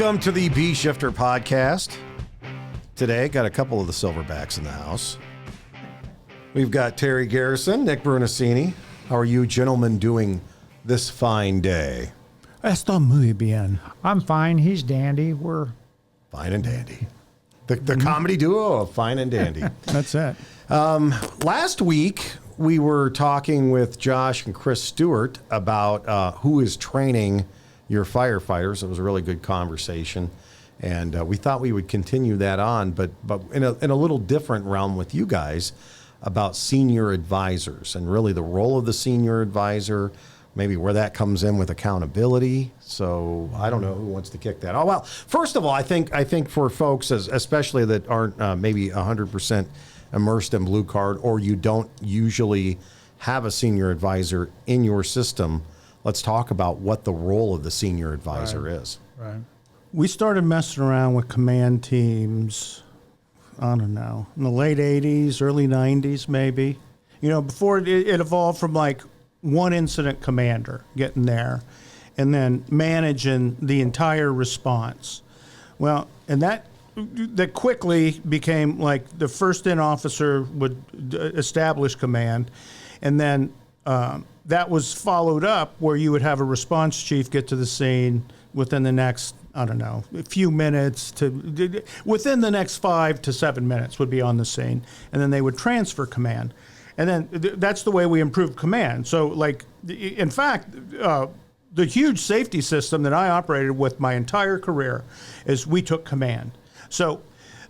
Welcome to the B Shifter podcast. Today, got a couple of the Silverbacks in the house. We've got Terry Garrison, Nick Brunacini. How are you gentlemen doing this fine day? Está muy bien. I'm fine. He's dandy. We're fine and dandy. The comedy duo of fine and dandy. That's it. Last week, we were talking with Josh and Chris Stewart about who is training your firefighters. It was a really good conversation, and we thought we would continue that on, but in a little different realm with you guys about senior advisors and really the role of the senior advisor, maybe where that comes in with accountability. So I don't know who wants to kick that. Oh, well, first of all, I think for folks, especially that aren't maybe 100% immersed in Blue Card, or you don't usually have a senior advisor in your system, let's talk about what the role of the senior advisor is. Right. We started messing around with command teams, I don't know, in the late 80s, early 90s maybe. You know, before it evolved from like one incident commander getting there and then managing the entire response. Well, and that quickly became like the first in officer would establish command, and then that was followed up where you would have a response chief get to the scene within the next, I don't know, a few minutes within the next 5 to 7 minutes would be on the scene, and then they would transfer command. And then that's the way we improved command. So like, in fact, the huge safety system that I operated with my entire career is we took command. So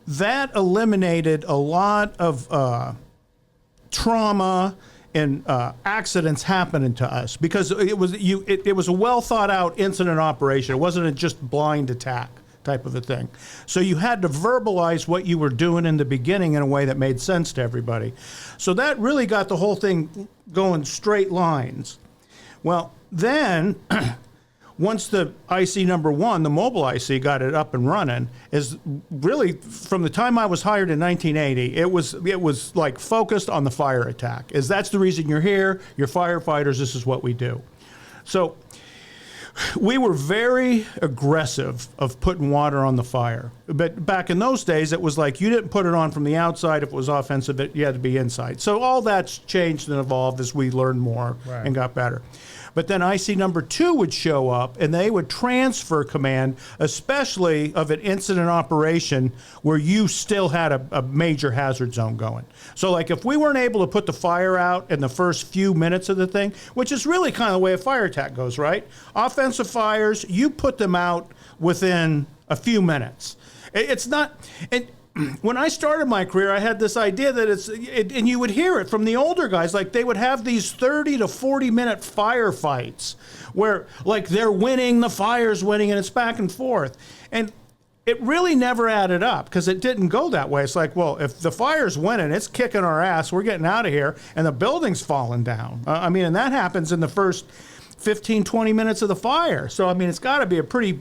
that eliminated a lot of trauma and accidents happening to us because it was a well thought out incident operation. It wasn't a just blind attack type of a thing. So you had to verbalize what you were doing in the beginning in a way that made sense to everybody. So that really got the whole thing going straight lines. Well, then once the IC number one, the mobile IC, got it up and running, is really from the time I was hired in 1980, it was like focused on the fire attack. That's the reason you're here, you're firefighters, this is what we do. So we were very aggressive of putting water on the fire. But back in those days, it was like you didn't put it on from the outside. If it was offensive, you had to be inside. So all that's changed and evolved as we learned more and got better. But then IC number 2 would show up, and they would transfer command, especially of an incident operation where you still had a major hazard zone going. So like if we weren't able to put the fire out in the first few minutes of the thing, which is really kind of the way a fire attack goes, right? Offensive fires, you put them out within a few minutes. It's not... When I started my career, I had this idea that and you would hear it from the older guys, like they would have these 30 to 40 minute firefights where like they're winning, the fire's winning, and it's back and forth. And it really never added up because it didn't go that way. It's like, well, if the fire's winning, it's kicking our ass, we're getting out of here, and the building's falling down. And that happens in the first 15, 20 minutes of the fire. So, it's got to be a pretty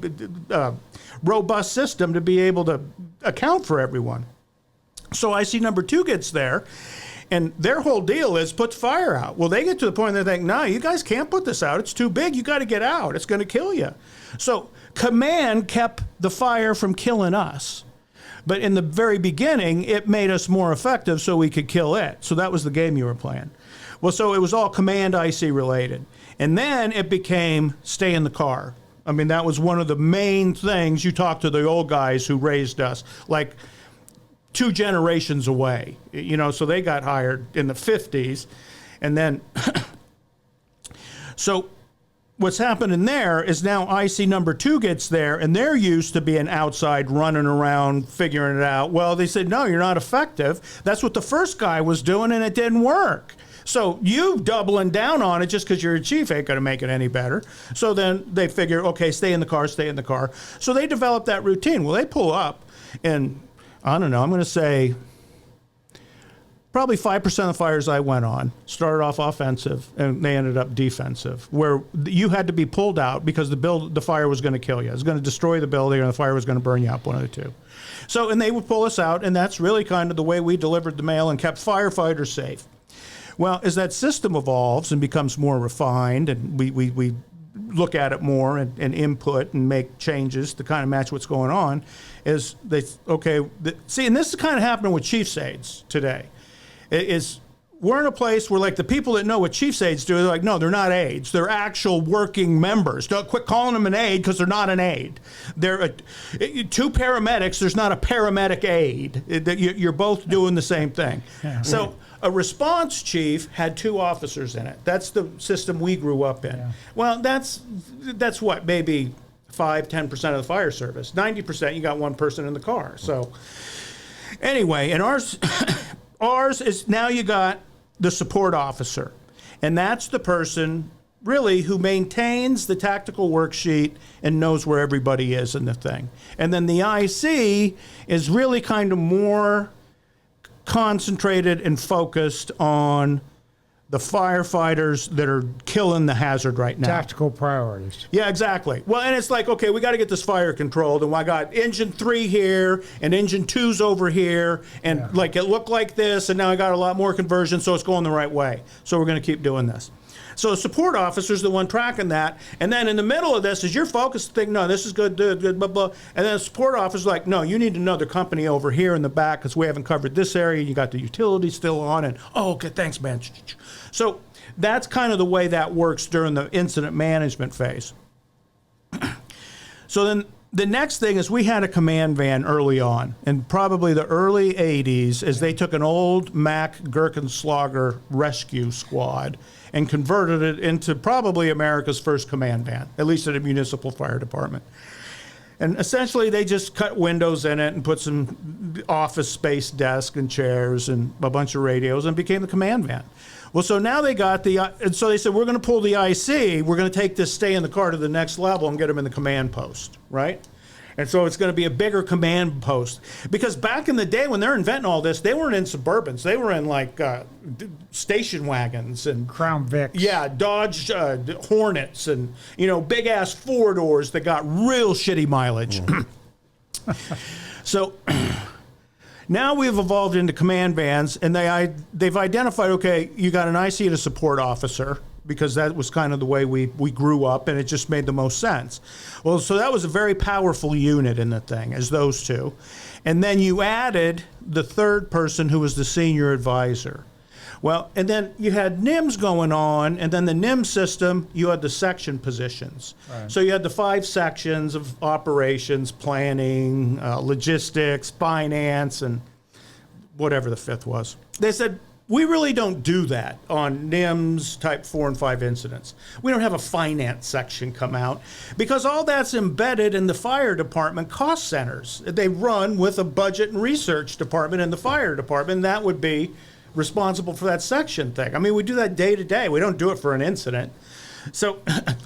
robust system to be able to account for everyone. So IC number 2 gets there, and their whole deal is put the fire out. Well, they get to the point where they think, no, you guys can't put this out. It's too big. You got to get out. It's going to kill you. So command kept the fire from killing us. But in the very beginning, it made us more effective so we could kill it. So that was the game you were playing. Well, so it was all command IC related. And then it became stay in the car. That was one of the main things. You talk to the old guys who raised us, like 2 generations away, so they got hired in the 50s. And then, so what's happening there is now IC number 2 gets there, and they're used to being outside, running around, figuring it out. Well, they said, no, you're not effective. That's what the first guy was doing, and it didn't work. So you doubling down on it just because you're a chief ain't going to make it any better. So then they figure, okay, stay in the car, stay in the car. So they develop that routine. Well, they pull up, and I don't know, I'm going to say probably 5% of the fires I went on started off offensive, and they ended up defensive, where you had to be pulled out because the fire was going to kill you. It was going to destroy the building, or the fire was going to burn you up, one of the two. So, and they would pull us out, and that's really kind of the way we delivered the mail and kept firefighters safe. Well, as that system evolves and becomes more refined, and we look at it more and input and make changes to kind of match what's going on, is see, and this is kind of happening with chief's aides today. We're in a place where, like, the people that know what chief's aides do, they're like, no, they're not aides. They're actual working members. Don't quit calling them an aide, because they're not an aide. They're two paramedics. There's not a paramedic aide. You're both doing the same thing. Yeah. So a response chief had 2 officers in it. That's the system we grew up in. Yeah. Well, that's what, maybe 5-10% of the fire service. 90%, you got 1 person in the car. So anyway, and ours is, now you got the support officer, and that's the person really who maintains the tactical worksheet and knows where everybody is in the thing. And then the IC is really kind of more concentrated and focused on the firefighters that are killing the hazard right now. Tactical priorities. Yeah, exactly. Well, and it's like, okay, we got to get this fire controlled, and I got engine 3 here, and engine 2's over here, and like it looked like this, and now I got a lot more conversion, so it's going the right way. So we're going to keep doing this. So the support officer's the one tracking that, and then in the middle of this is your focus thing. No, this is good, blah, blah. And then the support officer's like, no, you need another company over here in the back because we haven't covered this area. You got the utilities still on, and okay, thanks, man. So that's kind of the way that works during the incident management phase. So then the next thing is we had a command van early on, in probably the early 80s, as they took an old Mack Gherkinschlager rescue squad and converted it into probably America's first command van, at least at a municipal fire department. And essentially, they just cut windows in it and put some office space, desk and chairs and a bunch of radios, and became the command van. Well, so now they got and so they said, we're going to pull the IC, we're going to take this stay in the car to the next level and get them in the command post, right? And so it's going to be a bigger command post. Because back in the day when they're inventing all this, they weren't in Suburbans. They were in, like, station wagons and Crown Vics. yeah, Dodge Hornets and, big-ass 4-doors that got real shitty mileage. So now we've evolved into command vans, and they've identified, okay, you got an IC and a support officer, because that was kind of the way we grew up, and it just made the most sense. Well, so that was a very powerful unit in the thing, as those 2. And then you added the 3rd person, who was the senior advisor. Well, and then you had NIMS going on, and then the NIMS system, you had the section positions. Right. So you had the 5 sections of operations, planning, logistics, finance, and whatever the 5th was. They said, we really don't do that on NIMS type 4 and 5 incidents. We don't have a finance section come out, because all that's embedded in the fire department cost centers. They run with a budget and research department in the fire department, and that would be responsible for that section thing. I mean, we do that day to day. We don't do it for an incident. So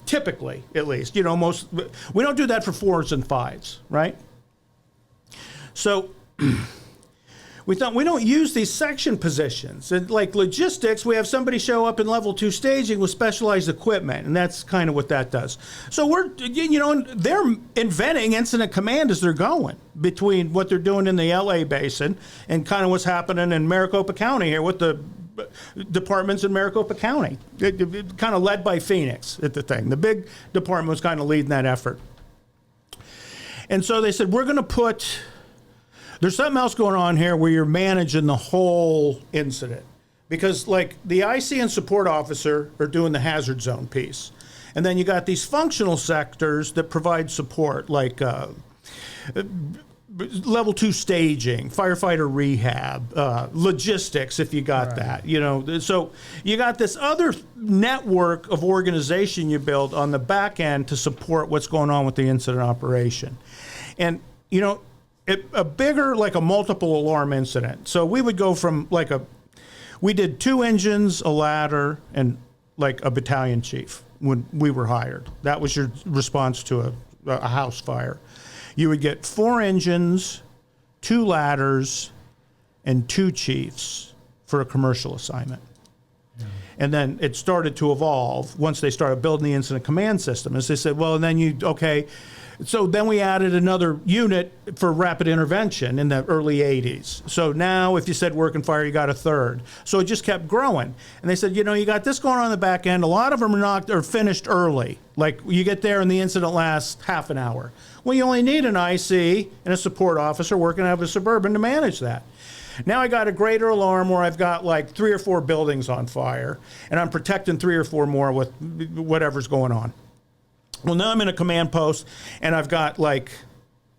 typically, at least, we don't do that for 4s and 5s, right? So we thought, we don't use these section positions. And like logistics, we have somebody show up in level 2 staging with specialized equipment, and that's kind of what that does. So they're inventing incident command as they're going, between what they're doing in the LA basin and kind of what's happening in Maricopa County here with the departments in Maricopa County. It kind of led by Phoenix at the thing. The big department was kind of leading that effort. And so they said, we're going to there's something else going on here where you're managing the whole incident. Because, like, the IC and support officer are doing the hazard zone piece. And then you got these functional sectors that provide support, like level 2 staging, firefighter rehab, logistics, if you got that. So you got this other network of organization you build on the back end to support what's going on with the incident operation. And, a bigger, like a multiple alarm incident. So we would go from we did 2 engines, a ladder, and like a battalion chief when we were hired. That was your response to a house fire. You would get 4 engines, 2 ladders, and 2 chiefs for a commercial assignment. Yeah. And then it started to evolve once they started building the incident command system. As they said, well, and then So then we added another unit for rapid intervention in the early 80s. So now if you said work and fire, you got a third. So it just kept growing. And they said, you got this going on in the back end. A lot of them are finished early. Like you get there and the incident lasts half an hour. Well, you only need an IC and a support officer working out of a Suburban to manage that. Now I got a greater alarm where I've got like 3 or 4 buildings on fire, and I'm protecting 3 or 4 more with whatever's going on. Well, now I'm in a command post, and I've got like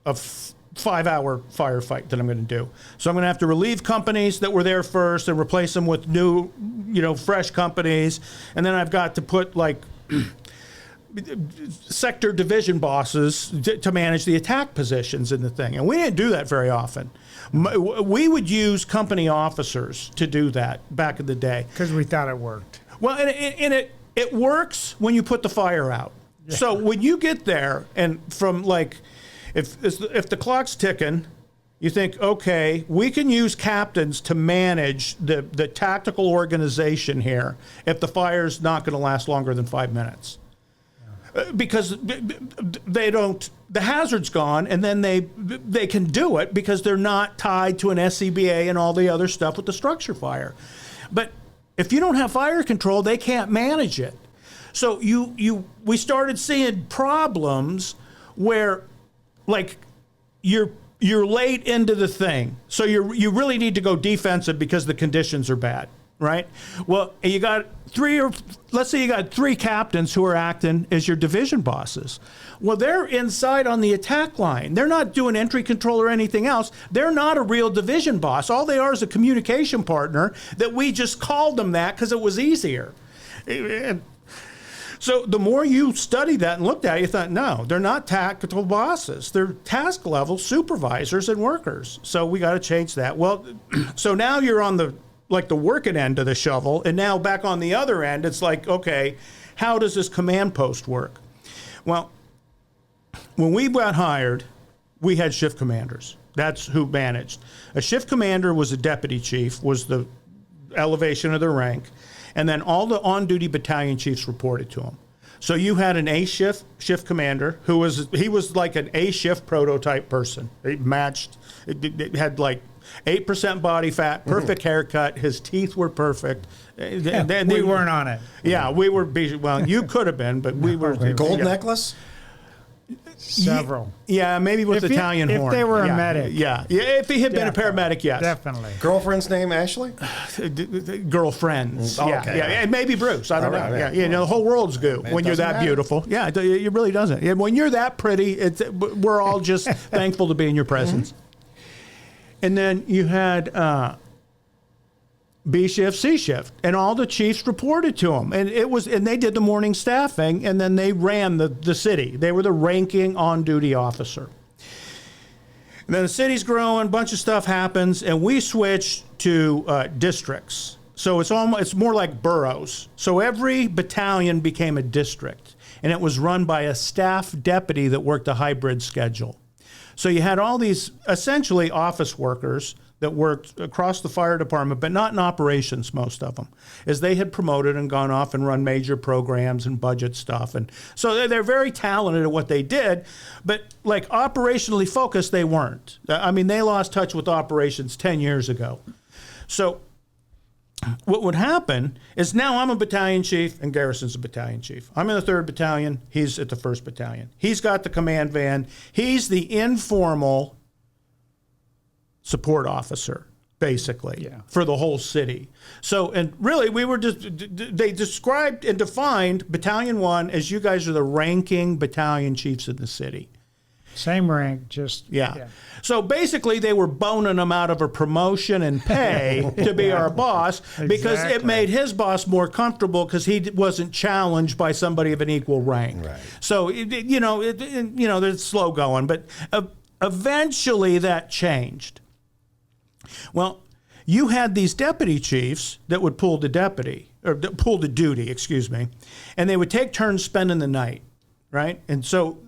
a 5-hour firefight that I'm going to do. So I'm going to have to relieve companies that were there first and replace them with new, fresh companies. And then I've got to put like sector division bosses to manage the attack positions in the thing. And we didn't do that very often. We would use company officers to do that back in the day. Because we thought it worked. Well, and it works when you put the fire out. Yeah. So when you get there and from like, if the clock's ticking, you think, okay, we can use captains to manage the tactical organization here if the fire's not going to last longer than 5 minutes. Because they don't, the hazard's gone, and then they can do it because they're not tied to an SCBA and all the other stuff with the structure fire. But if you don't have fire control, they can't manage it. So we started seeing problems where, like, you're late into the thing, so you really need to go defensive because the conditions are bad, right? Well, you got let's say you got 3 captains who are acting as your division bosses. Well, they're inside on the attack line. They're not doing entry control or anything else. They're not a real division boss. All they are is a communication partner that we just called them that because it was easier. So the more you studied that and looked at it, you thought, no, they're not tactical bosses. They're task level supervisors and workers. So we got to change that. Well, so now you're on the working end of the shovel, and now back on the other end, it's like, okay, how does this command post work? Well, when we got hired, we had shift commanders. That's who managed. A shift commander was a deputy chief, was the elevation of the rank. And then all the on-duty battalion chiefs reported to him. So you had an A shift commander who was like an A shift prototype person. He matched, it had like 8% body fat, perfect haircut. His teeth were perfect. We weren't on it. Yeah, we were. Well, you could have been, but we were. Gold necklace? Several. Yeah, maybe with Italian horn. If they were a medic. Yeah, if he had been a paramedic, yes. Definitely. Girlfriend's name, Ashley? Girlfriends. Oh, yeah, okay. yeah, and maybe Bruce. I don't know. Right. Yeah, the whole world's goo when you're that beautiful. Yeah, it really doesn't. And when you're that pretty, we're all just thankful to be in your presence. Mm-hmm. And then you had B shift, C shift, and all the chiefs reported to him, and they did the morning staffing, and then they ran the city. They were the ranking on-duty officer. And then the city's growing, a bunch of stuff happens, and we switched to districts. So it's more like boroughs. So every battalion became a district, and it was run by a staff deputy that worked a hybrid schedule. So you had all these essentially office workers that worked across the fire department, but not in operations, most of them, as they had promoted and gone off and run major programs and budget stuff. And so they're very talented at what they did, but like operationally focused, they weren't. I mean, they lost touch with operations 10 years ago. So what would happen is now I'm a battalion chief and Garrison's a battalion chief. I'm in the 3rd Battalion. He's at the 1st Battalion. He's got the command van. He's the informal support officer, basically, for the whole city. So, and really, they described and defined Battalion 1 as you guys are the ranking battalion chiefs in the city. Same rank, just... Yeah. So basically, they were boning him out of a promotion and pay to be our boss because it made his boss more comfortable because he wasn't challenged by somebody of an equal rank. Right. So, it's slow going, but eventually that changed. Well, you had these deputy chiefs that would pull the duty, and they would take turns spending the night, right? And so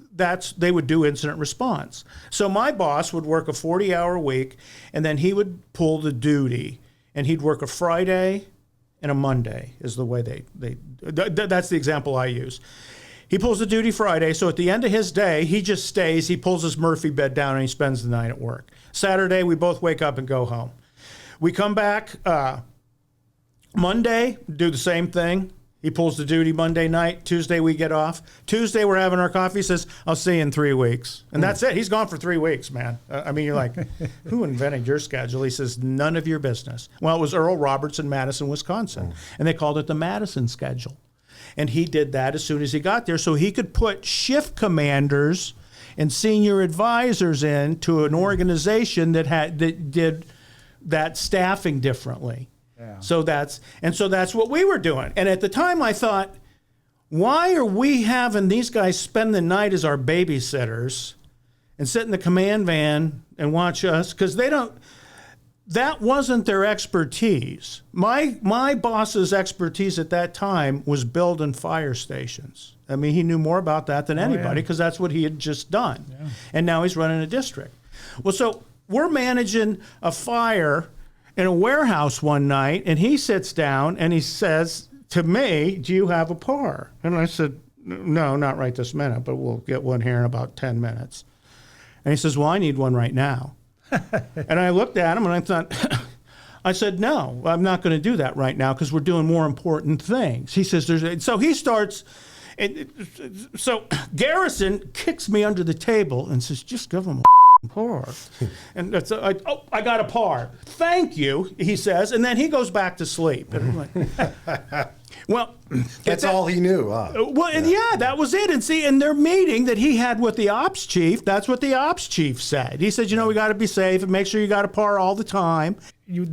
they would do incident response. So my boss would work a 40-hour week, and then he would pull the duty, and he'd work a Friday and a Monday is the way that's the example I use. He pulls the duty Friday, so at the end of his day, he just stays. He pulls his Murphy bed down and he spends the night at work. Saturday, we both wake up and go home. We come back Monday, do the same thing. He pulls the duty Monday night. Tuesday, we get off. Tuesday, we're having our coffee. He says, I'll see you in 3 weeks. And that's it. He's gone for 3 weeks, man. I mean, you're like, who invented your schedule? He says, none of your business. Well, it was Earl Roberts in Madison, Wisconsin. And they called it the Madison schedule. And he did that as soon as he got there so he could put shift commanders and senior advisors in to an organization that did that staffing differently. Yeah. So that's what we were doing. And at the time I thought, why are we having these guys spend the night as our babysitters and sit in the command van and watch us? Because that wasn't their expertise. My boss's expertise at that time was building fire stations. I mean, he knew more about that than anybody because that's what he had just done. Yeah. And now he's running a district. Well, so we're managing a fire in a warehouse one night, and he sits down and he says to me, do you have a PAR? And I said, no, not right this minute, but we'll get one here in about 10 minutes. And he says, well, I need one right now. And I looked at him and I thought, I said, no, I'm not going to do that right now because we're doing more important things. He says, so he starts, so Garrison kicks me under the table and says, just give him a PAR. And that's, I got a PAR. Thank you, he says. And then he goes back to sleep. And I'm like, well, that's all he knew. Well, yeah, that was it. And see, in their meeting that he had with the ops chief, that's what the ops chief said. He said, we got to be safe and make sure you got a PAR all the time. Are you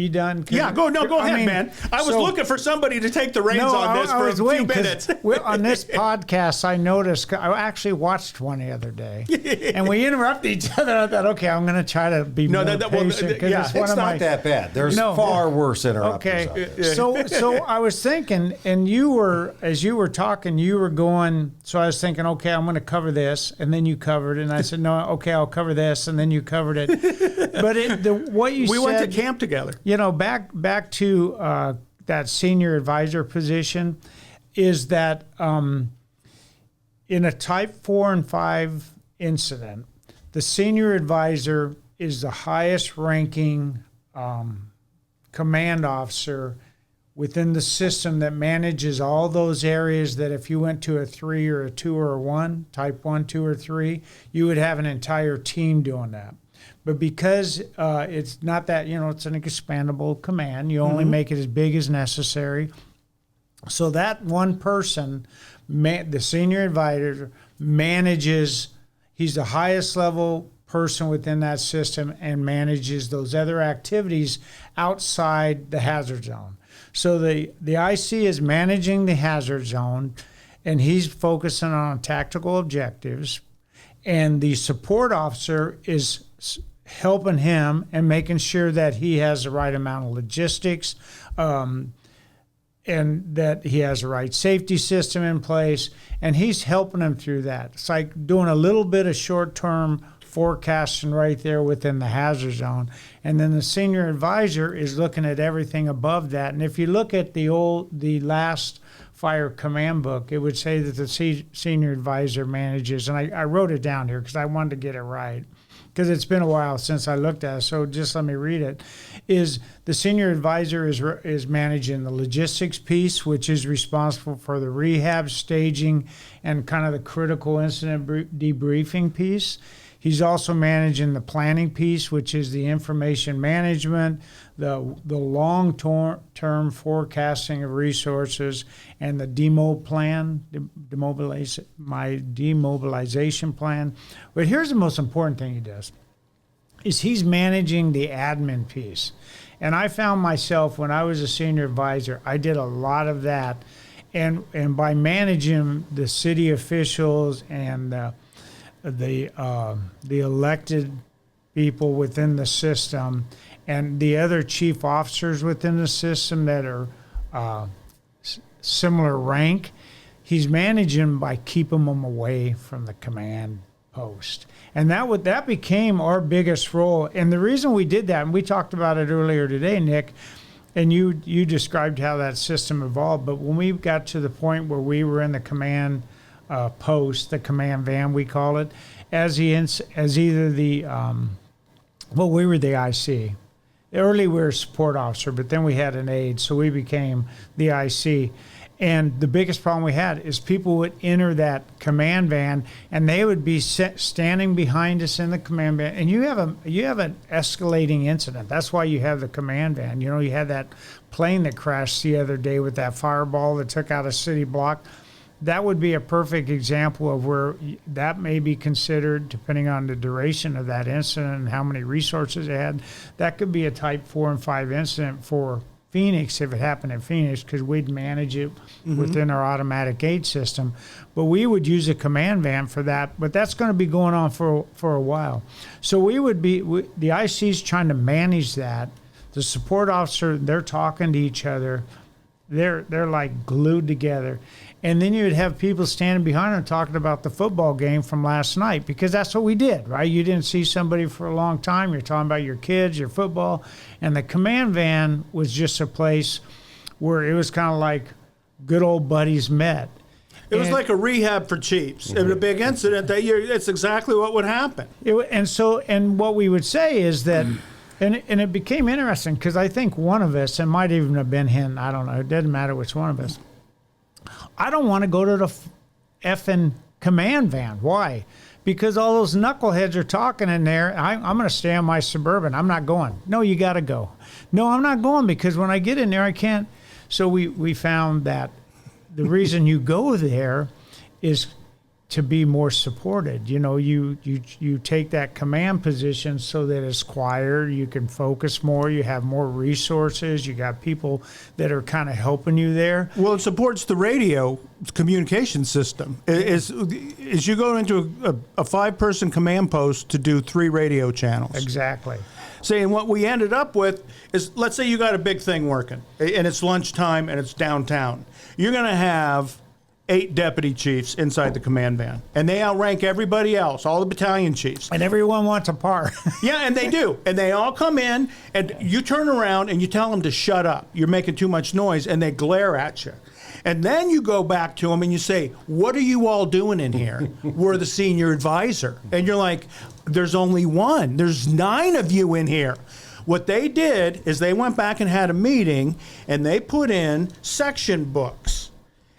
done? Yeah, go ahead, man. I was looking for somebody to take the reins on this for a few minutes. On this podcast, I noticed, I actually watched one the other day, and we interrupt each other. I thought, okay, I'm going to try to be more patient. It's not that bad. There's far worse interrupters out there. So I was thinking, and as you were talking, you were going, so I was thinking, okay, I'm going to cover this, and then you covered it, and I said, no, okay, I'll cover this, and then you covered it. But what you said, we went to camp together. Back to that senior advisor position is that in a type 4 and 5 incident, the senior advisor is the highest ranking command officer within the system that manages all those areas that if you went to a 3 or a 2 or a 1, type 1, 2, or 3, you would have an entire team doing that. But because it's not that, it's an expandable command, you only make it as big as necessary. So that one person, the senior advisor, manages, he's the highest level person within that system and manages those other activities outside the hazard zone. So the IC is managing the hazard zone, and he's focusing on tactical objectives, and the support officer is helping him and making sure that he has the right amount of logistics and that he has the right safety system in place, and he's helping him through that. It's like doing a little bit of short-term forecasting right there within the hazard zone. And then the senior advisor is looking at everything above that. And if you look at the last fire command book, it would say that the senior advisor manages, and I wrote it down here because I wanted to get it right, because it's been a while since I looked at it, so just let me read it, is the senior advisor is managing the logistics piece, which is responsible for the rehab, staging, and kind of the critical incident debriefing piece. He's also managing the planning piece, which is the information management, the long-term forecasting of resources, and the demobilization plan. But here's the most important thing he does, is he's managing the admin piece. And I found myself, when I was a senior advisor, I did a lot of that. And by managing the city officials and the elected people within the system and the other chief officers within the system that are similar rank, he's managing by keeping them away from the command post. And that became our biggest role. And the reason we did that, and we talked about it earlier today, Nick, and you described how that system evolved, but when we got to the point where we were in the command post, the command van we call it, as either the well, we were the IC. Early we were a support officer, but then we had an aide, so we became the IC. And the biggest problem we had is people would enter that command van, and they would be standing behind us in the command van. And you have an escalating incident. That's why you have the command van. You know, you had that plane that crashed the other day with that fireball that took out a city block. That would be a perfect example of where that may be considered, depending on the duration of that incident and how many resources it had. That could be a type 4 and 5 incident for Phoenix if it happened in Phoenix, because we'd manage it within our automatic gate system. But we would use a command van for that. But that's going to be going on for a while. So the IC's trying to manage that. The support officer, they're talking to each other. They're like glued together. And then you would have people standing behind them talking about the football game from last night, because that's what we did, right? You didn't see somebody for a long time. You're talking about your kids, your football. And the command van was just a place where it was kind of like good old buddies met. It was like a rehab for chiefs. It was a big incident it's exactly what would happen. And what we would say is that, and it became interesting, because I think one of us, it might even have been him, I don't know, it doesn't matter which one of us, I don't want to go to the effing command van. Why? Because all those knuckleheads are talking in there. I'm going to stay on my Suburban. I'm not going. No, you got to go. No, I'm not going, because when I get in there, I can't. So we found that the reason you go there is to be more supported. You know, you take that command position so that it's quieter, you can focus more, you have more resources, you got people that are kind of helping you there. Well, it supports the radio communication system. Is you go into a 5-person command post to do 3 radio channels. Exactly. Saying what we ended up with is, let's say you got a big thing working, and it's lunchtime and it's downtown. You're going to have 8 deputy chiefs inside the command van, and they outrank everybody else, all the battalion chiefs. And everyone wants a part. Yeah, and they do. And they all come in, and you turn around and you tell them to shut up. You're making too much noise, and they glare at you. And then you go back to them and you say, what are you all doing in here? We're the senior advisor. And you're like, there's only one. There's 9 of you in here. What they did is they went back and had a meeting, and they put in section books.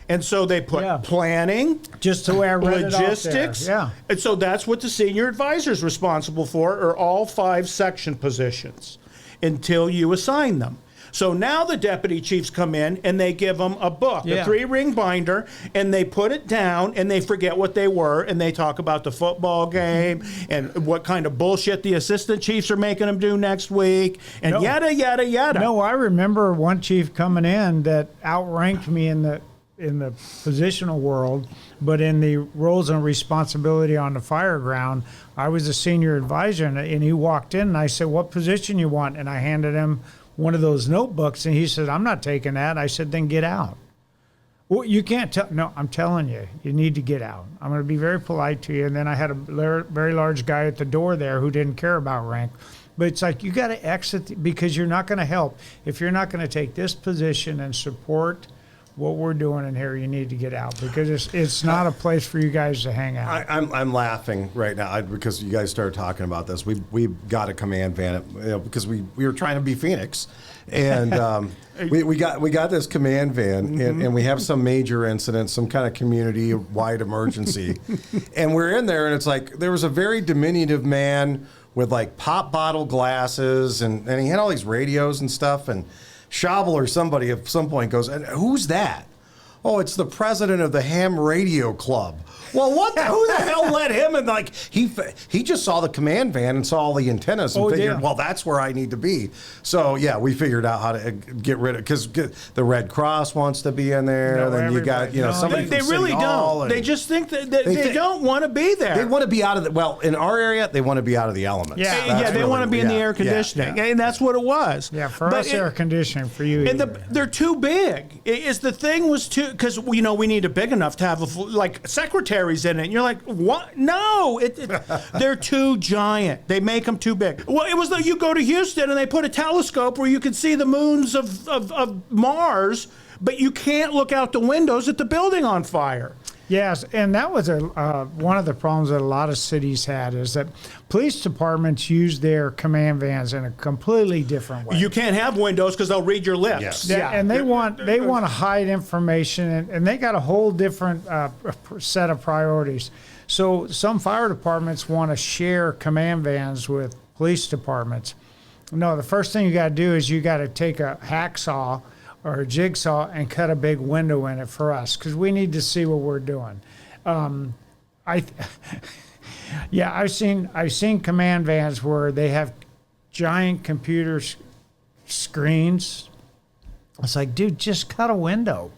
And so they put planning, just the way I read logistics. It off there. And so that's what the senior advisor is responsible for, are all 5 section positions until you assign them. So now the deputy chiefs come in and they give them a book, a 3-ring binder, and they put it down and they forget what they were, and they talk about the football game and what kind of bullshit the assistant chiefs are making them do next week, and yada, yada, yada. No, I remember one chief coming in that outranked me in the positional world, but in the roles and responsibility on the fireground, I was a senior advisor, and he walked in and I said, what position you want? And I handed him one of those notebooks, and he said, I'm not taking that. I said, then get out. Well, you can't tell. No, I'm telling you, you need to get out. I'm going to be very polite to you. And then I had a very large guy at the door there who didn't care about rank. But it's like, you got to exit, because you're not going to help. If you're not going to take this position and support what we're doing in here, you need to get out, because it's not a place for you guys to hang out. I'm laughing right now because you guys started talking about this. We got a command van, because we were trying to be Phoenix, and we got this command van, and we have some major incident, some kind of community-wide emergency, and we're in there, and it's like there was a very diminutive man with like pop bottle glasses, and he had all these radios and stuff, and Schabel or somebody at some point goes, and who's that? Oh, it's the president of the Ham Radio Club. Well, who the hell let him in? Like, he just saw the command van and saw all the antennas and figured, well, that's where I need to be. So, yeah, we figured out how to get rid of, because the Red Cross wants to be in there. No, then you got, somebody They from really City Hall, don't. They just think that they don't want to be there. They want to be out of in our area, they want to be out of the elements. Yeah, they want to be in the air conditioning. And that's what it was. Yeah, for us, air conditioning. For you, and they're too big. The thing was too, because we need it big enough to have like secretaries in it. And you're like, what? No, they're too giant. They make them too big. Well, it was like you go to Houston and they put a telescope where you can see the moons of Mars, but you can't look out the windows at the building on fire. Yes, and that was one of the problems that a lot of cities had is that police departments use their command vans in a completely different way. You can't have windows because they'll read your lips. Yes. Yeah, and they want to hide information, and they got a whole different set of priorities. So some fire departments want to share command vans with police departments. No, the first thing you got to do is you got to take a hacksaw or a jigsaw and cut a big window in it for us because we need to see what we're doing. Yeah, I've seen command vans where they have giant computer screens. It's like, dude, just cut a window.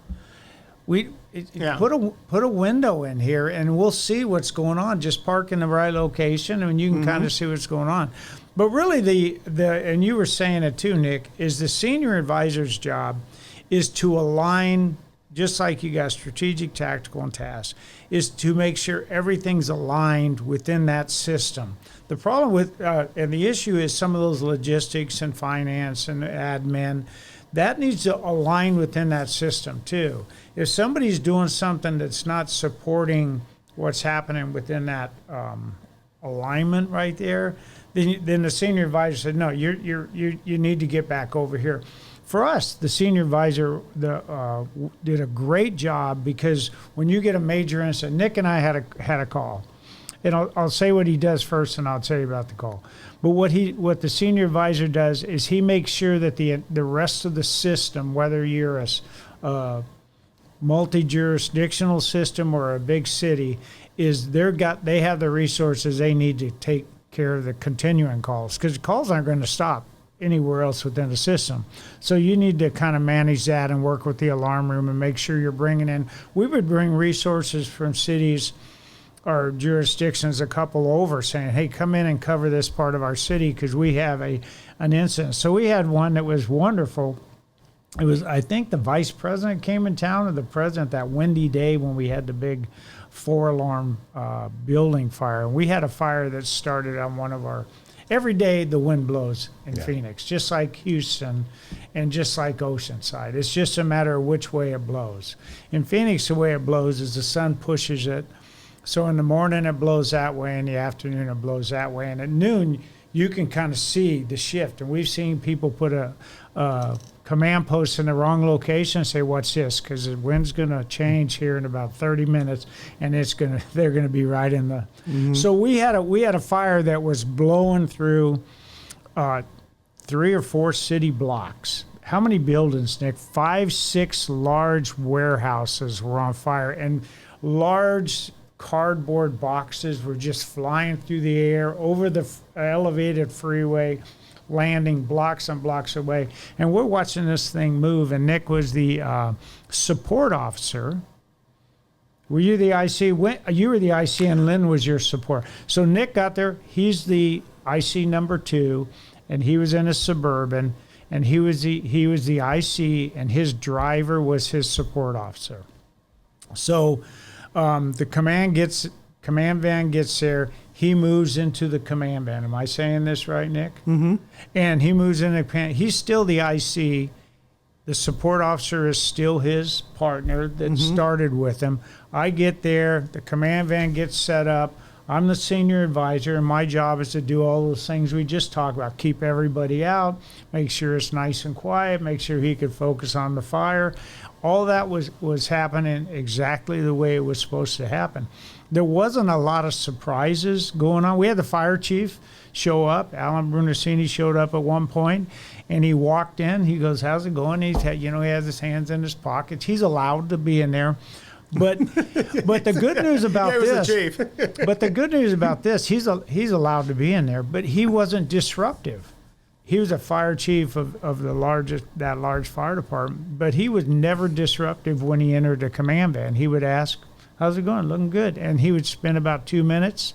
Put a window in here and we'll see what's going on. Just park in the right location and you can kind of see what's going on. But really the and you were saying it too, Nick, is the senior advisor's job is to align, just like you got strategic, tactical, and task, is to make sure everything's aligned within that system. The problem with, and the issue is some of those logistics and finance and admin, that needs to align within that system too. If somebody's doing something that's not supporting what's happening within that alignment right there, then the senior advisor said, no, you need to get back over here. For us, the senior advisor did a great job because when you get a major incident, Nick and I had a call, and I'll say what he does first, and I'll tell you about the call. But what the senior advisor does is he makes sure that the rest of the system, whether you're a multi-jurisdictional system or a big city, is they have the resources they need to take care of the continuing calls because the calls aren't going to stop anywhere else within the system. So you need to kind of manage that and work with the alarm room and make sure you're bringing in. We would bring resources from cities or jurisdictions a couple over saying, hey, come in and cover this part of our city because we have an incident. So we had one that was wonderful. It was, I think the vice president came in town or the president that windy day when we had the big 4-alarm building fire. And we had a fire that started on one of our, every day the wind blows in Phoenix, just like Houston and just like Oceanside. It's just a matter of which way it blows. In Phoenix, the way it blows is the sun pushes it. So in the morning it blows that way, in the afternoon it blows that way, and at noon you can kind of see the shift. And we've seen people put a command post in the wrong location and say, what's this? Because the wind's going to change here in about 30 minutes, and they're going to be right in the. Mm-hmm. So we had a fire that was blowing through 3 or 4 city blocks. How many buildings, Nick? 5, 6 large warehouses were on fire, and large cardboard boxes were just flying through the air over the elevated freeway, landing blocks and blocks away. And we're watching this thing move, and Nick was the support officer. Were you the IC? You were the IC, and Lynn was your support. So Nick got there. He's the IC number 2, and he was in a Suburban, and he was the IC, and his driver was his support officer. So the command van gets there. He moves into the command van. Am I saying this right, Nick? Mm-hmm. And he moves in the command. He's still the IC. The support officer is still his partner that started with him. I get there. The command van gets set up. I'm the senior advisor, and my job is to do all those things we just talked about. Keep everybody out, make sure it's nice and quiet, make sure he could focus on the fire. All that was happening exactly the way it was supposed to happen. There wasn't a lot of surprises going on. We had the fire chief show up. Alan Brunacini showed up at one point, and he walked in. He goes, how's it going? He has his hands in his pockets. He's allowed to be in there. But the good news about this, but the good news about this, he's allowed to be in there, but he wasn't disruptive. He was a fire chief of that large fire department, but he was never disruptive when he entered a command van. He would ask, how's it going? Looking good. And he would spend about 2 minutes,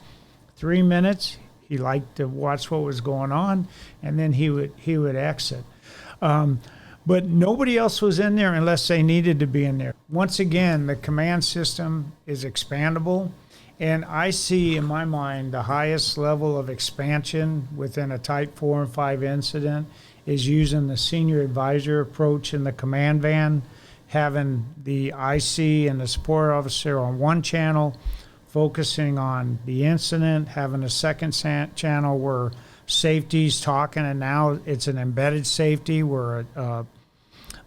3 minutes. He liked to watch what was going on, and then he would exit. But nobody else was in there unless they needed to be in there. Once again, the command system is expandable, and I see in my mind the highest level of expansion within a Type 4 and 5 incident is using the senior advisor approach in the command van having the IC and the support officer on one channel, focusing on the incident, having a second channel where safety's talking, and now it's an embedded safety where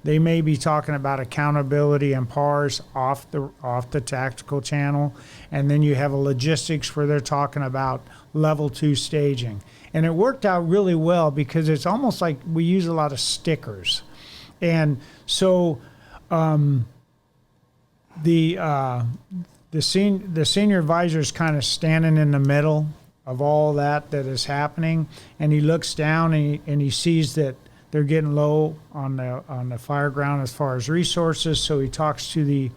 they may be talking about accountability and PARs off the tactical channel, and then you have a logistics where they're talking about level 2 staging. And it worked out really well because it's almost like we use a lot of stickers. And so the senior advisor is kind of standing in the middle of all that is happening, and he looks down and he sees that they're getting low on the fireground as far as resources. So he talks to the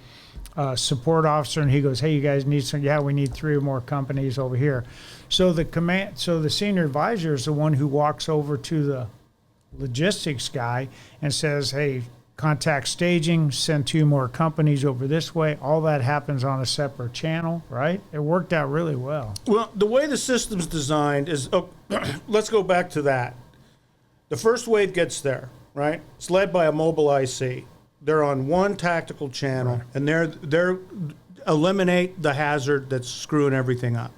support officer, and he goes, "Hey, you guys need some? Yeah, we need 3 or more companies over here." So the senior advisor is the one who walks over to the logistics guy and says, "Hey, contact staging, send 2 more companies over this way." All that happens on a separate channel, right? It worked out really well. Well, the way the system's designed is, let's go back to that. The first wave gets there, right? It's led by a mobile IC. They're on one tactical channel, right, and they're eliminate the hazard that's screwing everything up.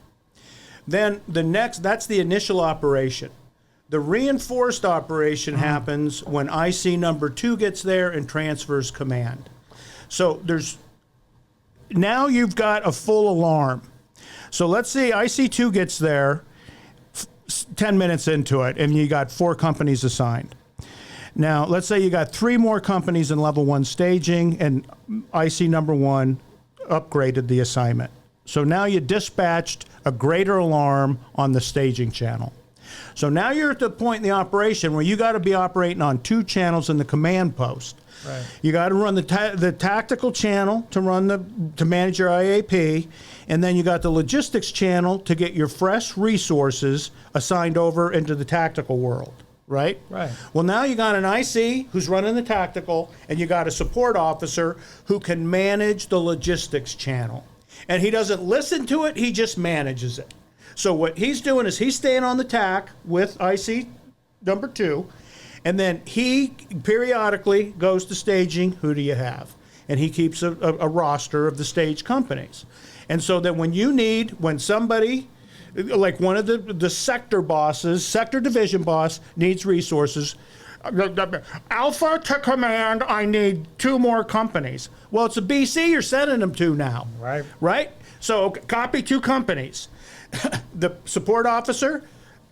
Then that's the initial operation. The reinforced operation happens when IC number 2 gets there and transfers command. So now you've got a full alarm. So let's see, IC2 gets there 10 minutes into it, and you got 4 companies assigned. Now, let's say you got 3 more companies in level 1 staging, and IC number 1 upgraded the assignment. So now you dispatched a greater alarm on the staging channel. So now you're at the point in the operation where you got to be operating on 2 channels in the command post. Right. You got to run the tactical channel to manage your IAP, and then you got the logistics channel to get your fresh resources assigned over into the tactical world, right? Right. Well, now you got an IC who's running the tactical, and you got a support officer who can manage the logistics channel. And he doesn't listen to it, he just manages it. So what he's doing is he's staying on the TAC with IC number 2, and then he periodically goes to staging. Who do you have? And he keeps a roster of the stage companies. And so that when somebody, like one of the sector bosses, sector division boss needs resources, Alpha to command, I need 2 more companies. Well, it's a BC you're sending them to now. Right. Right? So copy 2 companies. The support officer,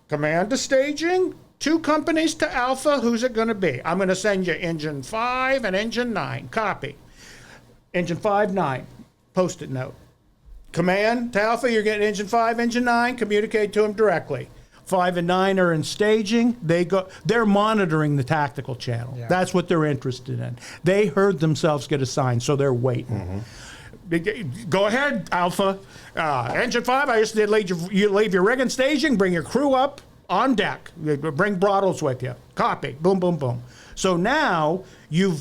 command to staging, 2 companies to Alpha. Who's it going to be? I'm going to send you engine 5 and engine 9. Copy. Engine 5, 9. Post-it note. Command to Alpha, you're getting engine 5, engine 9. Communicate to them directly. 5 and 9 are in staging. They're monitoring the tactical channel. Yeah. That's what they're interested in. They heard themselves get assigned, so they're waiting. Mm-hmm. Go ahead, Alpha. Engine 5, I just did you leave your rig and staging, bring your crew up on deck. Bring Brottles with you. Copy. Boom, boom, boom. So now you're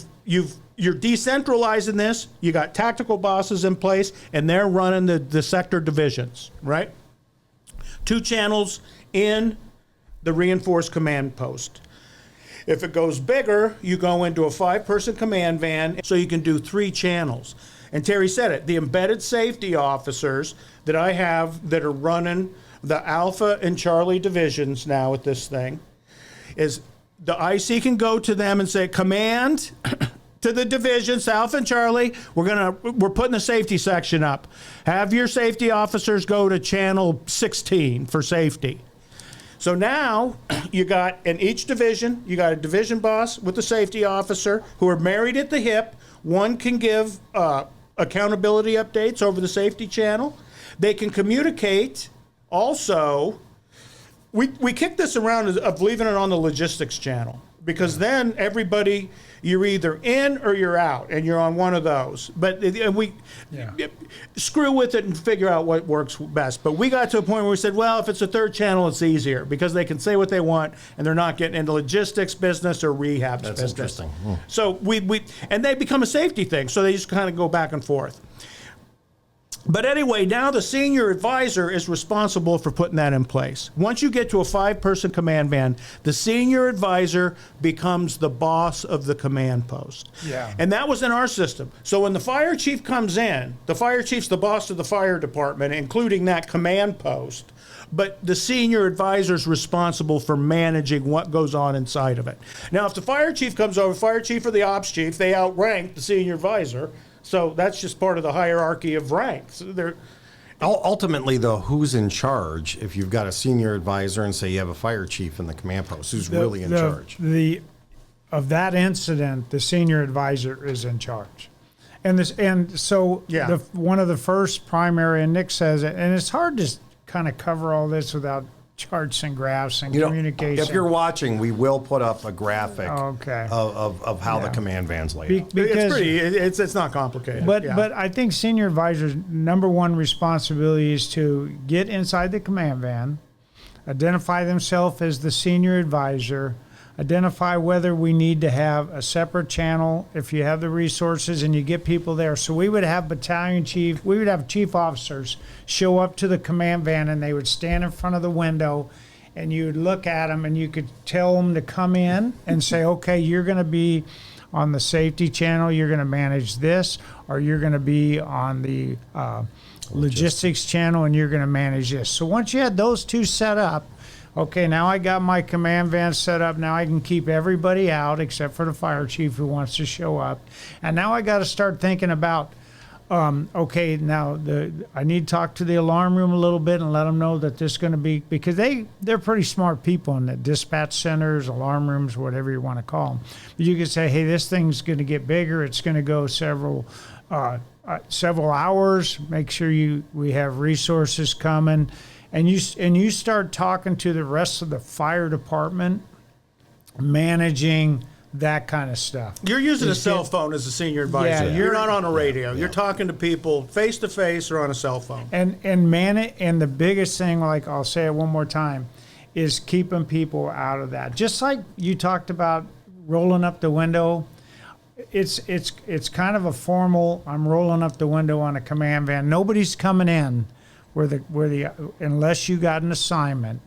decentralizing this. You got tactical bosses in place, and they're running the sector divisions, right? 2 channels in the reinforced command post. If it goes bigger, you go into a 5-person command van, so you can do 3 channels. And Terry said it, the embedded safety officers that I have that are running the Alpha and Charlie divisions now at this thing, is the IC can go to them and say, command to the divisions, Alpha and Charlie, we're putting the safety section up. Have your safety officers go to channel 16 for safety. So now you got in each division, you got a division boss with a safety officer who are married at the hip. One can give accountability updates over the safety channel. They can communicate also. We kick this around of leaving it on the logistics channel, because then everybody, you're either in or you're out, and you're on one of those. But we screw with it and figure out what works best. But we got to a point where we said, well, if it's a 3rd channel, it's easier because they can say what they want, and they're not getting into logistics business or rehab business. That's interesting. So and they become a safety thing. So they just kind of go back and forth. But anyway, now the senior advisor is responsible for putting that in place. Once you get to a 5-person command band, the senior advisor becomes the boss of the command post. Yeah. And that was in our system. So when the fire chief comes in, the fire chief's the boss of the fire department, including that command post. But the senior advisor is responsible for managing what goes on inside of it. Now, if the fire chief comes over, fire chief or the ops chief, they outrank the senior advisor. So that's just part of the hierarchy of ranks. Ultimately, though, who's in charge? If you've got a senior advisor and say you have a fire chief in the command post, who's really in charge? Of that incident, the senior advisor is in charge. And so Yeah. one of the first primary, and Nick says it, and it's hard to kind of cover all this without charts and graphs and communication. If you're watching, we will put up a graphic Okay. of how the command van's laid out. It's not complicated. But I think senior advisor's number one responsibility is to get inside the command van, identify themselves as the senior advisor, identify whether we need to have a separate channel if you have the resources and you get people there. So we would have we would have chief officers show up to the command van, and they would stand in front of the window, and you would look at them and you could tell them to come in and say, okay, you're going to be on the safety channel, you're going to manage this, or you're going to be on the logistics channel and you're going to manage this. So once you had those two set up, okay, now I got my command van set up. Now I can keep everybody out except for the fire chief who wants to show up. And now I got to start thinking about, okay, now I need to talk to the alarm room a little bit and let them know that this is going to be, because they're pretty smart people in the dispatch centers, alarm rooms, whatever you want to call them. But you can say, hey, this thing's going to get bigger. It's going to go several hours. Make sure we have resources coming. And you start talking to the rest of the fire department, managing that kind of stuff. You're using a cell phone as a senior advisor. Yeah, you're not on a radio. You're talking to people face to face or on a cell phone. And the biggest thing, like I'll say it one more time, is keeping people out of that. Just like you talked about rolling up the window. It's kind of a formal, I'm rolling up the window on a command van. Nobody's coming in unless you got an assignment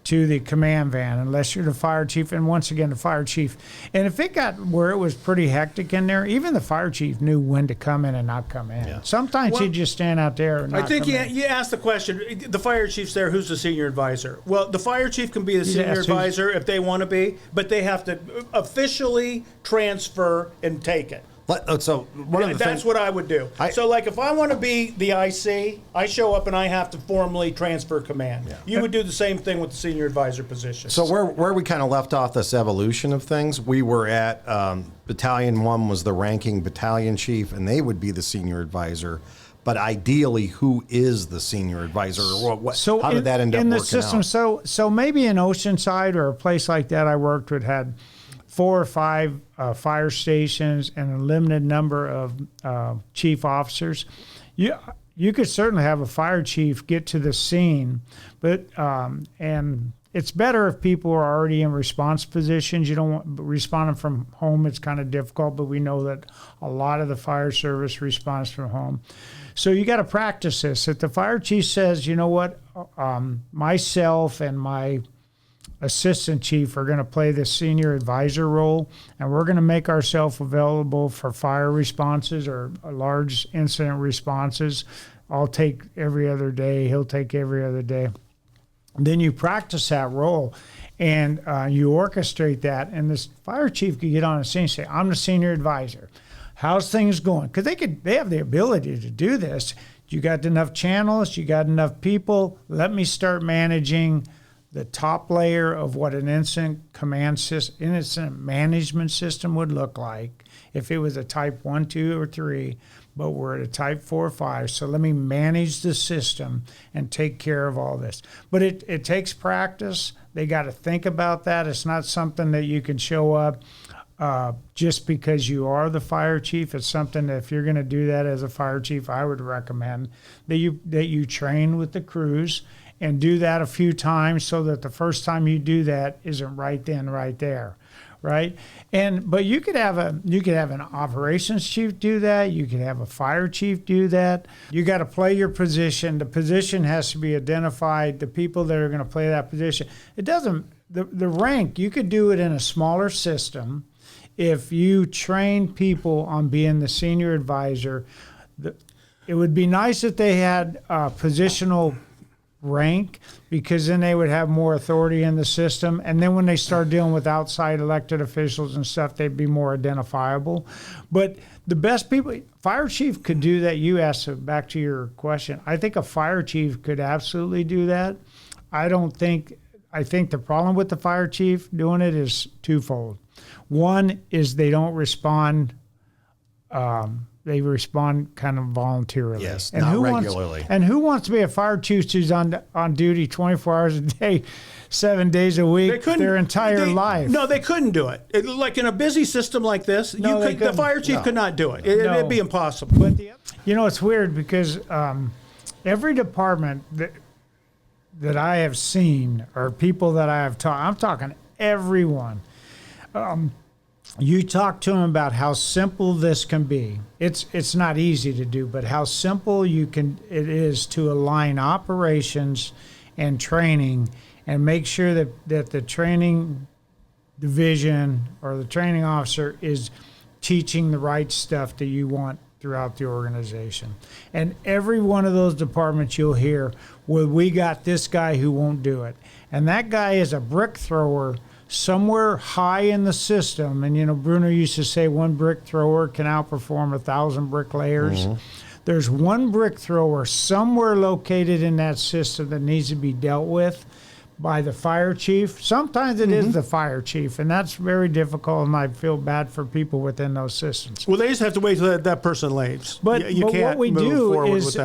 to the command van, unless you're the fire chief, and once again the fire chief. And if it got where it was pretty hectic in there, even the fire chief knew when to come in and not come in. Yeah. Sometimes he'd just stand out there and not I think come in. you asked the question, the fire chief's there, who's the senior advisor? Well, the fire chief can be the senior advisor if they want to be, but they have to officially transfer and take it. So that's what I would do. So like if I want to be the IC, I show up and I have to formally transfer command. Yeah. You would do the same thing with the senior advisor position. So where we kind of left off this evolution of things, we were at Battalion 1 was the ranking battalion chief, and they would be the senior advisor. But ideally, who is the senior advisor? Or how did that end up in the working system? out? So maybe in Oceanside or a place like that I worked with had 4 or 5 fire stations and a limited number of chief officers. You could certainly have a fire chief get to the scene, but and it's better if people are already in response positions. You don't want responding from home. It's kind of difficult, but we know that a lot of the fire service responds from home. So you got to practice this. If the fire chief says, you know what, myself and my assistant chief are going to play the senior advisor role, and we're going to make ourselves available for fire responses or large incident responses. I'll take every other day. He'll take every other day. Then you practice that role, and you orchestrate that. And this fire chief could get on a scene and say, "I'm the senior advisor. How's things going?" Because they have the ability to do this. You got enough channels. You got enough people. Let me start managing the top layer of what an incident management system would look like if it was a type 1, 2, or 3, but we're at a type 4 or 5. So let me manage the system and take care of all this. But it takes practice. They got to think about that. It's not something that you can show up just because you are the fire chief. It's something that if you're going to do that as a fire chief, I would recommend that you train with the crews and do that a few times so that the first time you do that isn't right then, right there. right? But you could have an operations chief do that. You could have a fire chief do that. You got to play your position. The position has to be identified. The people that are going to play that position. It doesn't. The rank, you could do it in a smaller system if you train people on being the senior advisor. It would be nice if they had positional rank, because then they would have more authority in the system. And then when they start dealing with outside elected officials and stuff, they'd be more identifiable. But the best people, fire chief could do that. You asked, back to your question, I think a fire chief could absolutely do that. I think the problem with the fire chief doing it is twofold. One is they don't respond. They respond kind of voluntarily. Yes, and not who regularly. Who wants to be a fire chief who's on duty 24 hours a day, 7 days a week, their entire life? No, they couldn't do it. Like in a busy system like this, the fire chief could not do it. It'd be impossible. But it's weird because every department that I have seen, or people that I have taught, I'm talking everyone. You talk to them about how simple this can be. It's not easy to do, but how simple it is to align operations and training, and make sure that the training division or the training officer is teaching the right stuff that you want throughout the organization. And every one of those departments you'll hear, well, we got this guy who won't do it. And that guy is a brick thrower somewhere high in the system. And, Bruno used to say one brick thrower can outperform 1,000 bricklayers. Mm-hmm. There's one brick thrower somewhere located in that system that needs to be dealt with by the fire chief. Sometimes it is the fire chief, and that's very difficult, and I feel bad for people within those systems. Well, they just have to wait till that person leaves. But what we do is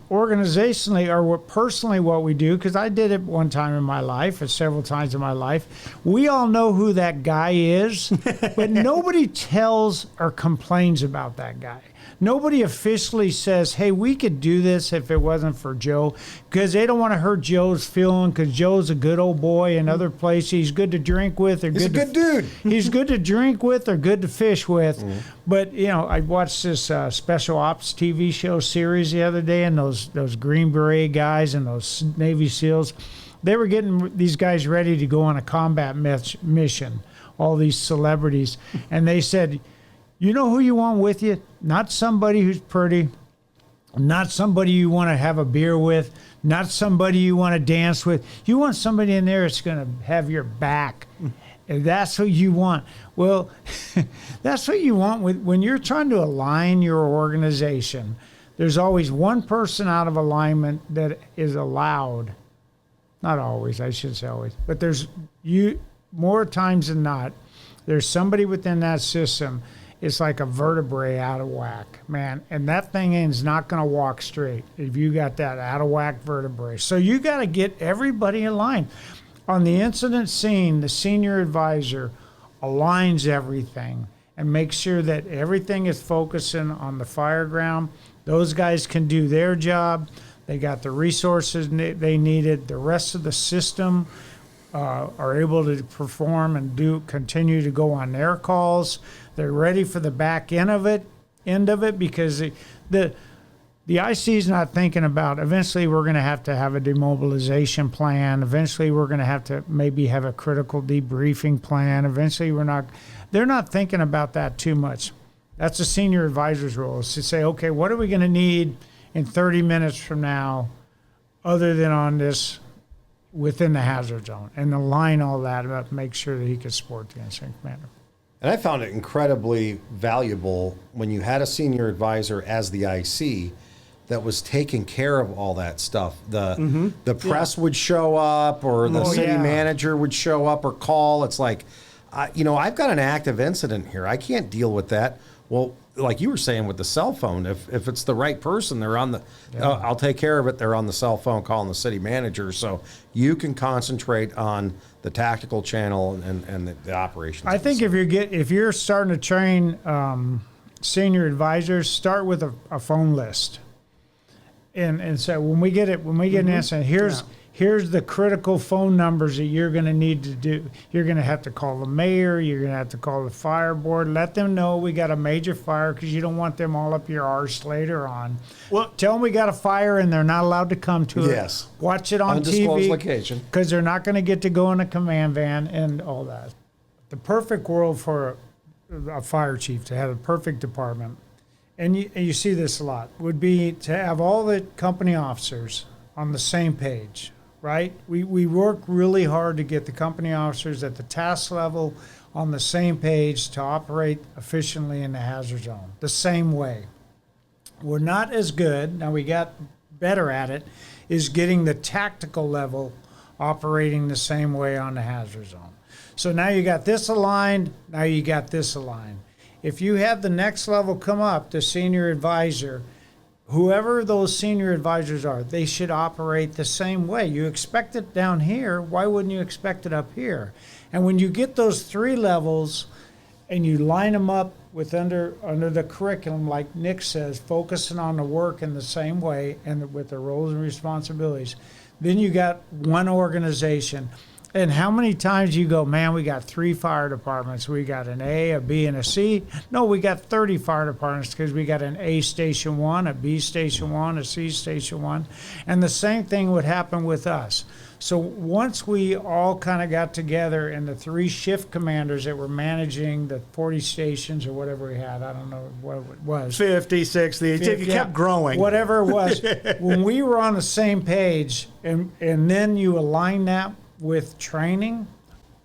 organizationally, or personally what we do, because I did it one time in my life, and several times in my life, we all know who that guy is, but nobody tells or complains about that guy. Nobody officially says, hey, we could do this if it wasn't for Joe, because they don't want to hurt Joe's feeling, because Joe's a good old boy in other places. He's good to drink with. He's a good dude. He's good to drink with or good to fish with. Mm. But, I watched this special ops TV show series the other day, and those Green Beret guys and those Navy SEALs, they were getting these guys ready to go on a combat mission, all these celebrities. And they said, you know who you want with you? Not somebody who's pretty, not somebody you want to have a beer with, not somebody you want to dance with. You want somebody in there that's going to have your back. And that's what you want. Well, that's what you want when you're trying to align your organization. There's always one person out of alignment that is allowed. Not always, I should say always. But there's more times than not, there's somebody within that system. It's like a vertebrae out of whack, man. And that thing is not going to walk straight if you got that out of whack vertebrae. So you got to get everybody aligned. On the incident scene, the senior advisor aligns everything and makes sure that everything is focusing on the fireground. Those guys can do their job. They got the resources they needed. The rest of the system are able to perform and continue to go on their calls. They're ready for the back end of it, because the IC is not thinking about, eventually we're going to have a demobilization plan. Eventually we're going to have to maybe have a critical debriefing plan. Eventually they're not thinking about that too much. That's a senior advisor's role, is to say, okay, what are we going to need in 30 minutes from now other than on this within the hazard zone, and align all that up, make sure that he can support the incident commander. And I found it incredibly valuable when you had a senior advisor as the IC that was taking care of all that stuff. The press would show up, or the city manager would show up or call. It's like, I've got an active incident here. I can't deal with that. Well, like you were saying with the cell phone, if it's the right person, they're on the, I'll take care of it. They're on the cell phone calling the city manager. So you can concentrate on the tactical channel and the operations. I think if you're starting to train senior advisors, start with a phone list. And so when we get an incident, here's the critical phone numbers that you're going to need to do. You're going to have to call the mayor. You're going to have to call the fire board. Let them know we got a major fire because you don't want them all up your arse later on. Well, tell them we got a fire and they're not allowed to come to it. Yes. Watch it on Undisclosed TV location. because they're not going to get to go in a command van and all that. The perfect world for a fire chief to have a perfect department, and you see this a lot, would be to have all the company officers on the same page. Right? We work really hard to get the company officers at the task level on the same page to operate efficiently in the hazard zone, the same way. We're not as good, now we got better at it, is getting the tactical level operating the same way on the hazard zone. So now you got this aligned, now you got this aligned. If you have the next level come up, the senior advisor, whoever those senior advisors are, they should operate the same way. You expect it down here, why wouldn't you expect it up here? And when you get those 3 levels and you line them up with under the curriculum, like Nick says, focusing on the work in the same way and with the roles and responsibilities, then you got one organization. And how many times you go, man, we got 3 fire departments. We got an A, a B, and a C. No, we got 30 fire departments because we got an A Station 1, a B Station 1, a C Station 1. And the same thing would happen with us. So once we all kind of got together and the 3 shift commanders that were managing the 40 stations or whatever we had, I don't know what it was. 50, 60, it kept growing. Whatever it was. When we were on the same page and then you align that with training,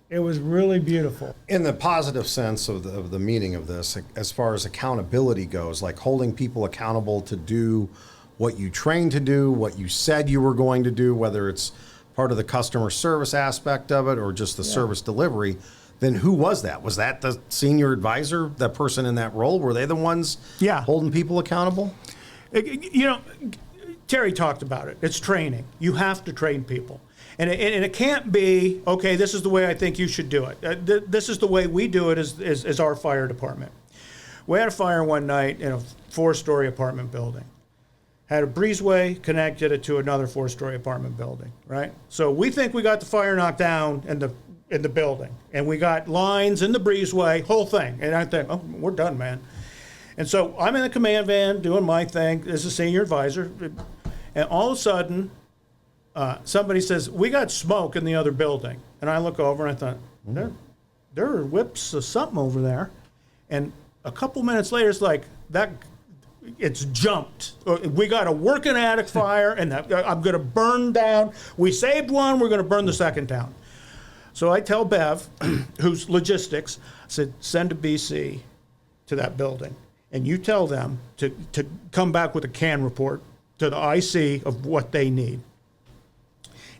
it was really beautiful. In the positive sense of the meaning of this, as far as accountability goes, like holding people accountable to do what you trained to do, what you said you were going to do, whether it's part of the customer service aspect of it or just the service delivery, then who was that? Was that the senior advisor, that person in that role? Were they the ones holding people accountable? You know, Terry talked about it. It's training. You have to train people. And it can't be, okay, this is the way I think you should do it. This is the way we do it as our fire department. We had a fire one night in a 4-story apartment building. Had a breezeway, connected it to another 4-story apartment building, right? So we think we got the fire knocked down in the building. And we got lines in the breezeway, whole thing. And I think, oh, we're done, man. And so I'm in the command van doing my thing as a senior advisor. And all of a sudden, somebody says, we got smoke in the other building. And I look over and I thought, there are whips of something over there. And a couple minutes later, it's like, it's jumped. We got a working attic fire, and I'm going to burn down. We saved one, we're going to burn the second down. So I tell Bev, who's logistics, I said, send a BC to that building. And you tell them to come back with a CAN report to the IC of what they need.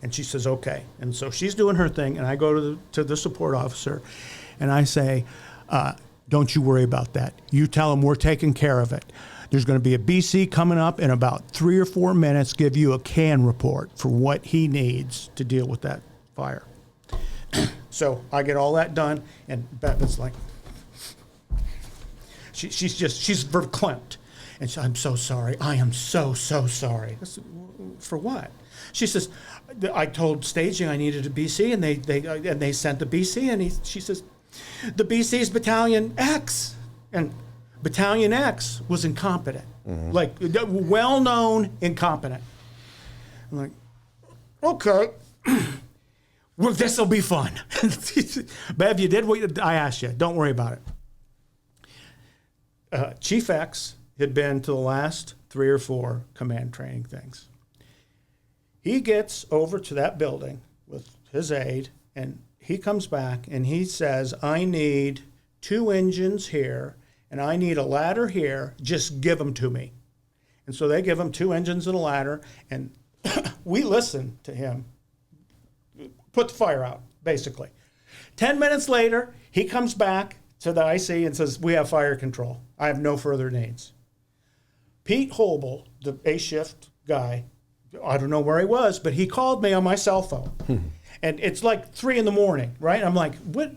And she says, okay. And so she's doing her thing, and I go to the support officer, and I say, don't you worry about that. You tell them we're taking care of it. There's going to be a BC coming up in about 3 or 4 minutes, give you a CAN report for what he needs to deal with that fire. So I get all that done, and Beth's like, she's verklempt. And she, I'm so sorry. I am so sorry. I said, for what? She says, I told staging I needed a BC, and they sent the BC, and she says, the BC is Battalion X, and Battalion X was incompetent, like well-known incompetent. I'm like, okay, well, this will be fun. Bev, you did what I asked you. Don't worry about it. Chief X had been to the last 3 or 4 command training things. He gets over to that building with his aide, and he comes back and he says, I need 2 engines here, and I need a ladder here. Just give them to me. And so they give him 2 engines and a ladder, and we listen to him put the fire out, basically. 10 minutes later, he comes back to the IC and says, we have fire control. I have no further needs. Pete Holbel, the A-shift guy, I don't know where he was, but he called me on my cell phone. And it's like 3 a.m, right? I'm like, what?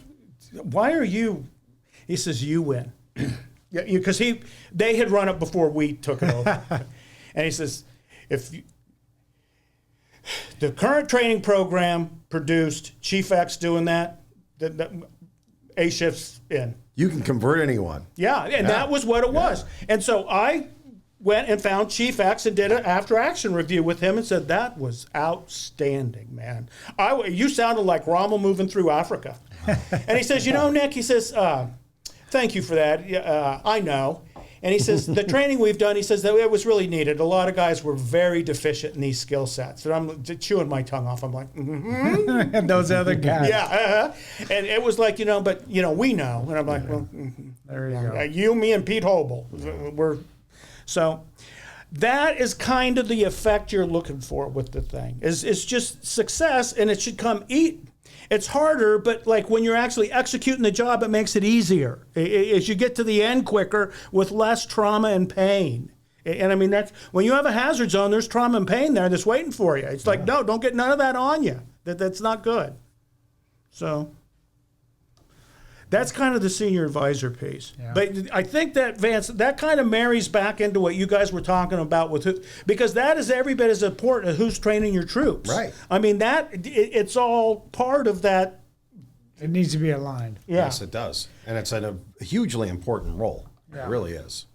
Why are you? He says, you win. Because they had run it before we took it over. And he says, The current training program produced Chief X doing that. The A shifts in. You can convert anyone. Yeah, and that was what it was. And so I went and found Chief X and did an after-action review with him and said, that was outstanding, man. You sounded like Rommel moving through Africa. And he says, Nick, he says, thank you for that. I know. And he says, the training we've done, he says, that it was really needed. A lot of guys were very deficient in these skill sets. And I'm chewing my tongue off. I'm like, And those other guys. yeah. And it was like, but, we know. And I'm like, well, There you go. you, me, and Pete Hobel. So that is kind of the effect you're looking for with the thing. It's just success, and it should come It's harder, but like when you're actually executing the job, it makes it easier. As you get to the end quicker with less trauma and pain. And I mean, that's when you have a hazard zone, there's trauma and pain there that's waiting for you. It's like, no, don't get none of that on you. That's not good. So that's kind of the senior advisor piece. Yeah. But I think that, Vance, that kind of marries back into what you guys were talking about because that is every bit as important as who's training your troops. Right. I mean, it's all part of that. It needs to be aligned. Yeah. Yes, it does. And it's a hugely important role. Yeah. It really is.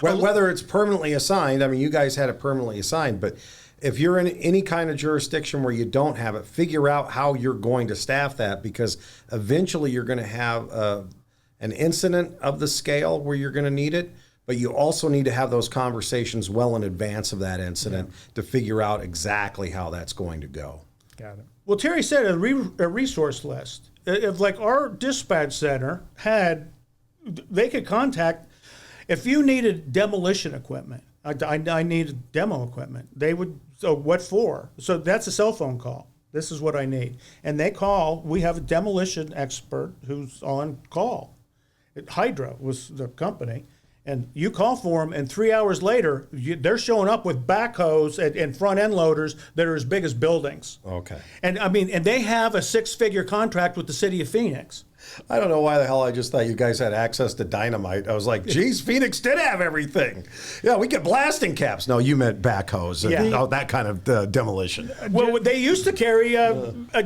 Whether it's permanently assigned, I mean, you guys had it permanently assigned, but if you're in any kind of jurisdiction where you don't have it, figure out how you're going to staff that, because eventually you're going to have an incident of the scale where you're going to need it, but you also need to have those conversations well in advance of that incident to figure out exactly how that's going to go. Got it. Well, Terry said a resource list. If like our dispatch center they could contact, if you needed demolition equipment, I needed demo equipment. They would, so what for? So that's a cell phone call. This is what I need. And they call, we have a demolition expert who's on call. Hydra was the company. And you call for them, and 3 hours later, they're showing up with backhoes and front end loaders that are as big as buildings. Okay. And I mean, and they have a 6-figure contract with the city of Phoenix. I don't know why the hell I just thought you guys had access to dynamite. I was like, geez, Phoenix did have everything. Yeah, we get blasting caps. No, you meant backhoes and that kind of demolition. Well, they used to carry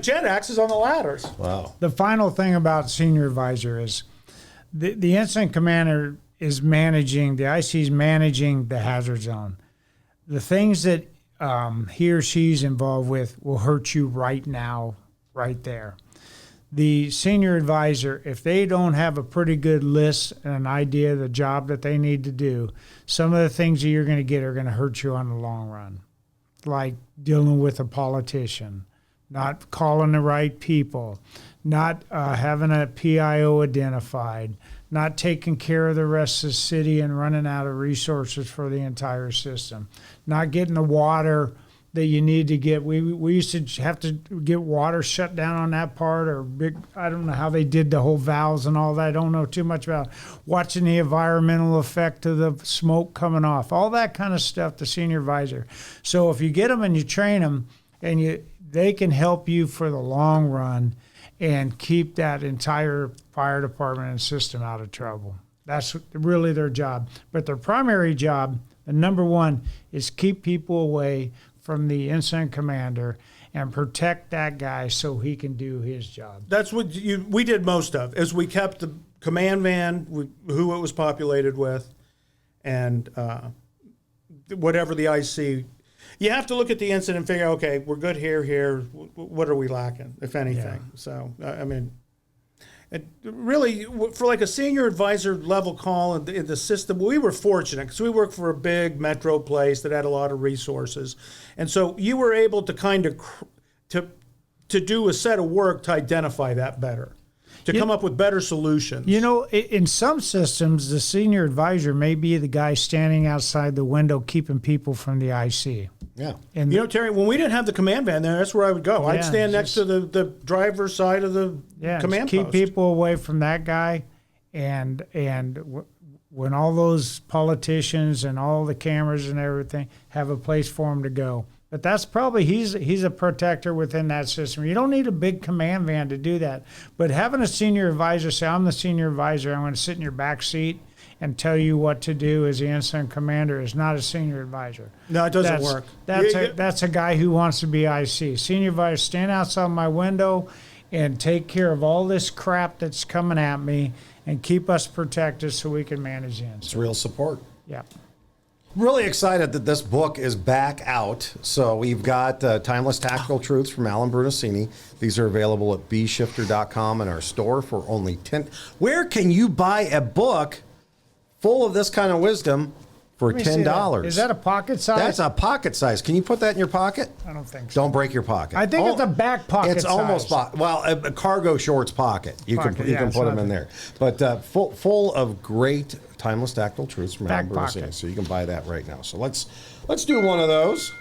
jet axes on the ladders. Wow. The final thing about senior advisor is the incident commander is managing, the IC is managing the hazard zone. The things that he or she's involved with will hurt you right now, right there. The senior advisor, if they don't have a pretty good list and an idea of the job that they need to do, some of the things that you're going to get are going to hurt you on the long run, like dealing with a politician, not calling the right people, not having a PIO identified, not taking care of the rest of the city and running out of resources for the entire system, not getting the water that you need to get. We used to have to get water shut down on that part, or I don't know how they did the whole valves and all that. I don't know too much about watching the environmental effect of the smoke coming off, all that kind of stuff, the senior advisor. So if you get them and you train them, and they can help you for the long run and keep that entire fire department and system out of trouble. That's really their job. But their primary job, the number one, is keep people away from the incident commander and protect that guy so he can do his job. That's what we did most of, is we kept the command van, who it was populated with, and whatever the IC. You have to look at the incident and figure, okay, we're good here. What are we lacking, if anything? Yeah. So, I mean, it really, for like a senior advisor level call in the system, we were fortunate because we worked for a big metro place that had a lot of resources. And so you were able to kind of to do a set of work to identify that better, to come up with better solutions. You know, in some systems, the senior advisor may be the guy standing outside the window keeping people from the IC. Yeah. And Terry, when we didn't have the command van there, that's where I would go. I'd stand next to the driver's side of the command keep post. people away from that guy. And when all those politicians and all the cameras and everything have a place for him to go. But that's probably, he's a protector within that system. You don't need a big command van to do that. But having a senior advisor say, I'm the senior advisor, I'm going to sit in your back seat and tell you what to do as the incident commander is not a senior advisor. No, it doesn't work. That's a guy who wants to be IC. Senior advisor, stand outside my window and take care of all this crap that's coming at me and keep us protected so we can manage the incident. It's real support. Yeah. Really excited that this book is back out. So we've got Timeless Tactical Truths from Alan Brunacini. These are available at bshifter.com in our store for only 10. Where can you buy a book full of this kind of wisdom for Let me see $10? that. Is that a pocket size? That's a pocket size. Can you put that in your pocket? I don't think so. Don't break your pocket. I think it's a back pocket It's almost size. well, a cargo shorts pocket. You Pocket, can yeah, it's put them not in there. But full of great timeless tactical truths from Back Alan Brunacini. pocket. So you can buy that right now. So let's do one of those.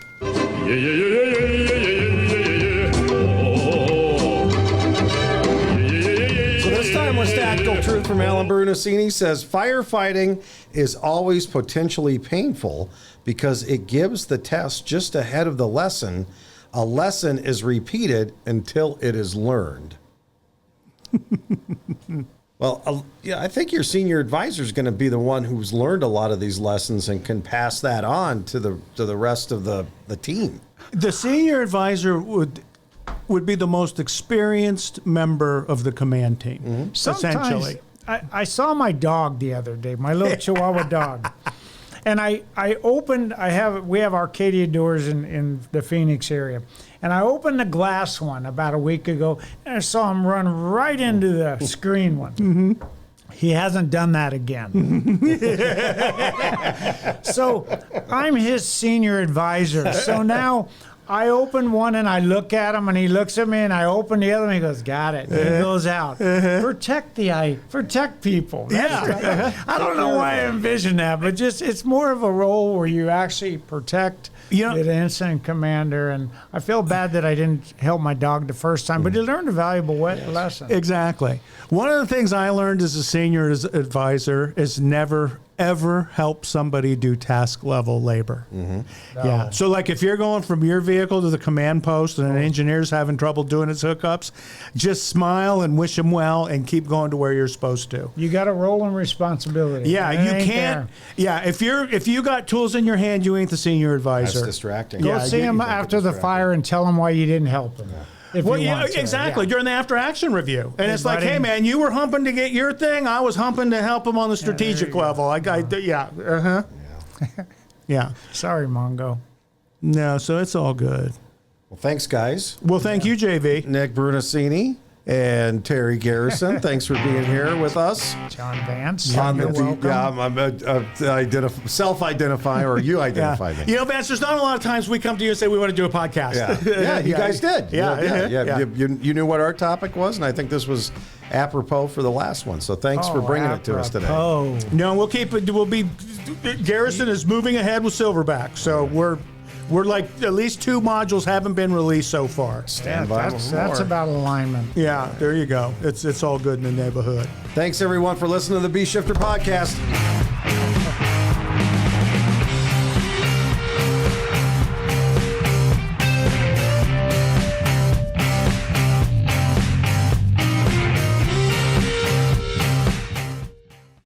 So this timeless tactical truth from Alan Brunacini says firefighting is always potentially painful because it gives the test just ahead of the lesson. A lesson is repeated until it is learned. Well, yeah, I think your senior advisor is going to be the one who's learned a lot of these lessons and can pass that on to the rest of the team. The senior advisor would be the most experienced member of the command team, essentially. I saw my dog the other day, my little Chihuahua dog. And we have Arcadia doors in the Phoenix area. And I opened the glass one about a week ago, and I saw him run right into the screen one. Mm-hmm. He hasn't done that again. So I'm his senior advisor. So now I open one and I look at him and he looks at me and I open the other and he goes, got it. And he goes out. Protect people. I don't know why I envision that, but just it's more of a role where you actually protect the incident commander. And I feel bad that I didn't help my dog the first time, but he learned a valuable lesson. Exactly. One of the things I learned as a senior advisor is never ever help somebody do task level labor. Mm-hmm. Yeah. So like if you're going from your vehicle to the command post and an engineer's having trouble doing his hookups, just smile and wish him well and keep going to where you're supposed to. You got a role and responsibility. Yeah, It you ain't can't. there. Yeah, if you got tools in your hand, you ain't the senior advisor. That's distracting. Go Yeah, see him after the fire and tell him why you didn't help him. If Well, you yeah, want to. exactly. Yeah. During the after action review. And it's like, buddy. hey, man, you were humping to get your thing. I was humping to help him on the strategic level. Yeah. Sorry, Mongo. No, so it's all good. Well, thanks, guys. Well, thank you, JV. Nick Brunacini and Terry Garrison. Thanks for being here with us. John Vance. On You're the welcome. self-identify, or you identify me. You know, Vance, there's not a lot of times we come to you and say we want to do a podcast. Yeah, you guys did. Yeah. You knew what our topic was, and I think this was apropos for the last one. So thanks for bringing it to us today. Oh, No, we'll keep it. Garrison is moving ahead with Silverbacks, so we're like at least 2 modules haven't been released so far. Stand by that's for more. about alignment. Yeah, there you go. It's all good in the neighborhood. Thanks, everyone, for listening to the B Shifter podcast.